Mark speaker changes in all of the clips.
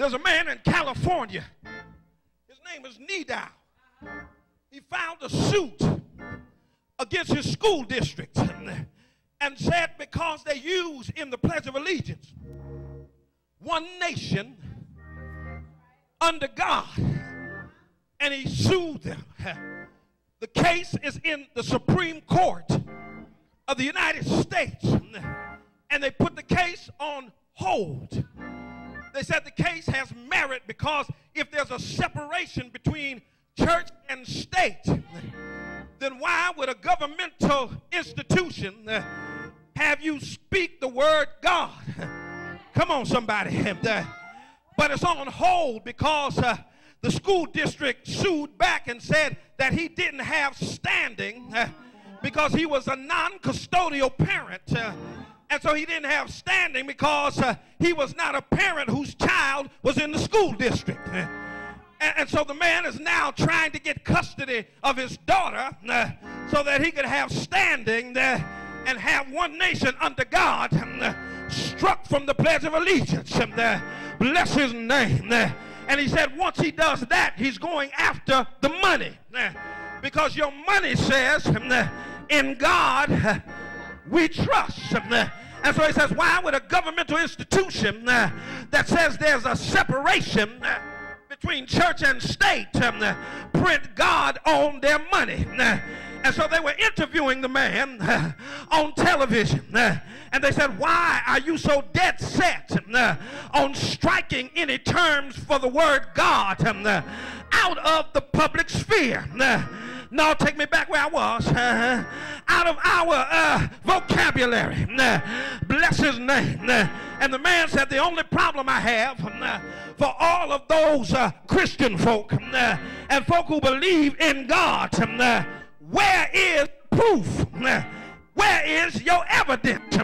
Speaker 1: There's a man in California. His name is Nidal. He filed a suit against his school district and said because they use in the Pledge of Allegiance one nation under God, and he sued them. The case is in the Supreme Court of the United States, and they put the case on hold. They said the case has merit because if there's a separation between church and state, then why would a governmental institution have you speak the word God? Come on, somebody. But it's on hold because the school district sued back and said that he didn't have standing because he was a non-custodial parent. And so he didn't have standing because he was not a parent whose child was in the school district. And so the man is now trying to get custody of his daughter so that he could have standing and have one nation under God struck from the Pledge of Allegiance. Bless his name. And he said once he does that, he's going after the money. Because your money says, in God we trust. And so he says, why would a governmental institution that says there's a separation between church and state print God on their money? And so they were interviewing the man on television. And they said, why are you so dead set on striking any terms for the word God out of the public sphere? No, take me back where I was. Out of our vocabulary. Bless his name. And the man said, the only problem I have for all of those Christian folk and folk who believe in God, where is proof? Where is your evidence?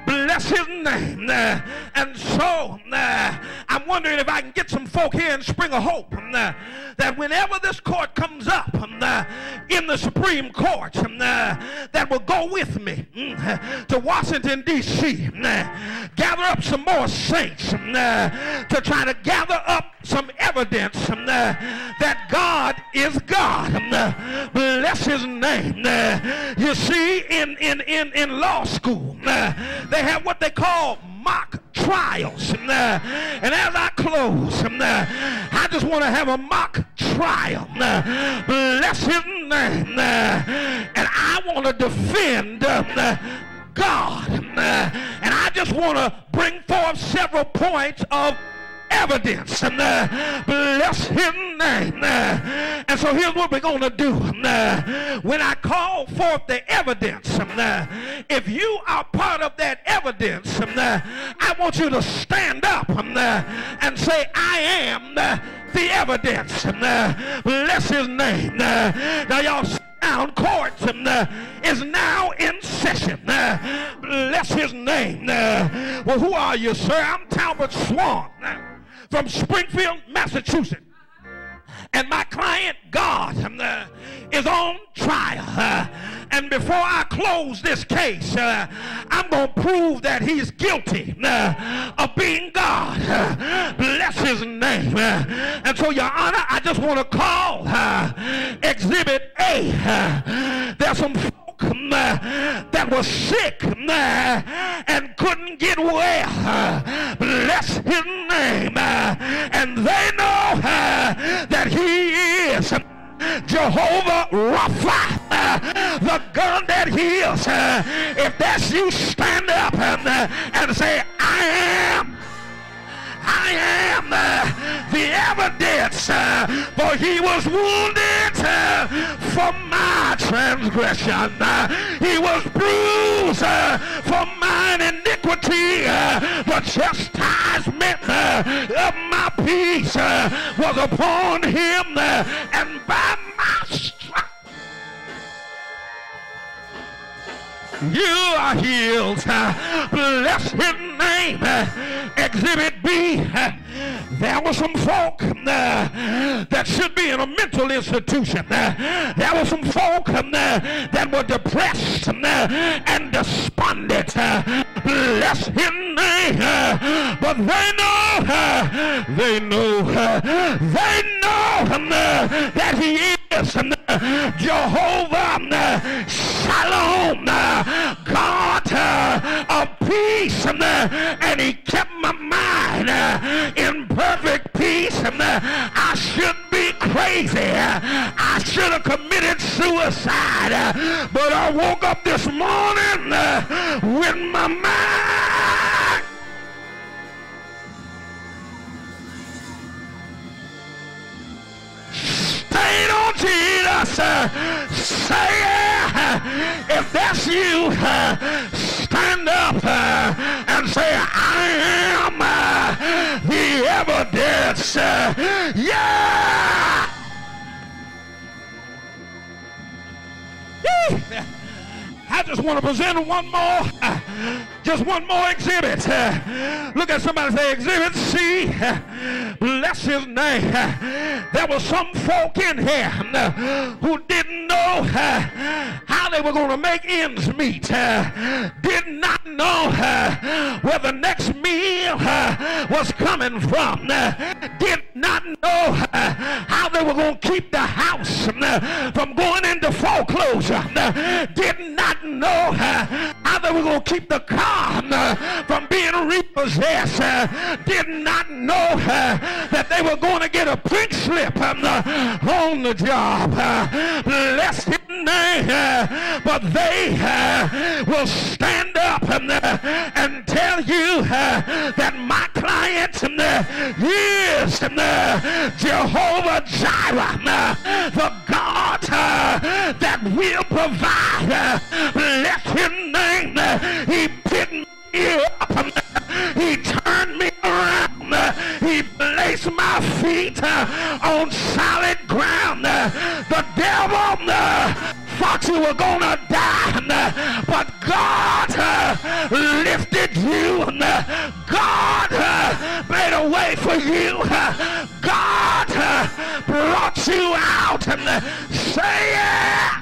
Speaker 1: Bless his name. And so I'm wondering if I can get some folk here in Spring of Hope that whenever this court comes up in the Supreme Court that will go with me to Washington, D.C., gather up some more saints to try to gather up some evidence that God is God. Bless his name. You see, in law school, they have what they call mock trials. And as I close, I just want to have a mock trial. Bless his name. And I want to defend God. And I just want to bring forth several points of evidence. Bless his name. And so here's what we're going to do. When I call forth the evidence, if you are part of that evidence, I want you to stand up and say, I am the evidence. Bless his name. Now y'all down, court is now in session. Bless his name. Well, who are you, sir? I'm Talbert Swan from Springfield, Massachusetts. And my client, God, is on trial. And before I close this case, I'm going to prove that he's guilty of being God. Bless his name. And so, Your Honor, I just want to call Exhibit A. There's some folk that was sick and couldn't get well. Bless his name. And they know that he is Jehovah Rapha, the God that heals. If that's you, stand up and say, I am the evidence, for he was wounded for my transgression, he was bruised for mine iniquity, the chastisement of my peace was upon him, and by my stripes you are healed. Bless his name. Exhibit B. There were some folk that should be in a mental institution. There were some folk that were depressed and despondent. Bless his name. But they know that he is Jehovah Shalom, God of peace, and he kept my mind in perfect peace. I should be crazy. I should have committed suicide, but I woke up this morning with my mind stayed on Jesus. Say yeah. If that's you, stand up and say, I am the evidence. Yeah. I just want to present just one more exhibit. Look at somebody, say, Exhibit C. Bless his name. There were some folk in here who didn't know how they were going to make ends meet. Did not know where the next meal was coming from. Did not know how they were going to keep the house from going into foreclosure. Did not know how they were going to keep the car from being repossessed. Did not know that they were going to get a pink slip on the job. Bless his name. But they will stand up and tell you that my client is Jehovah Jireh, the God that will provide. Bless his name. He picked me up. He turned me around. He placed my feet on solid ground. The devil thought you were gonna die, but God lifted you. God made a way for you. God brought you out. Say yeah.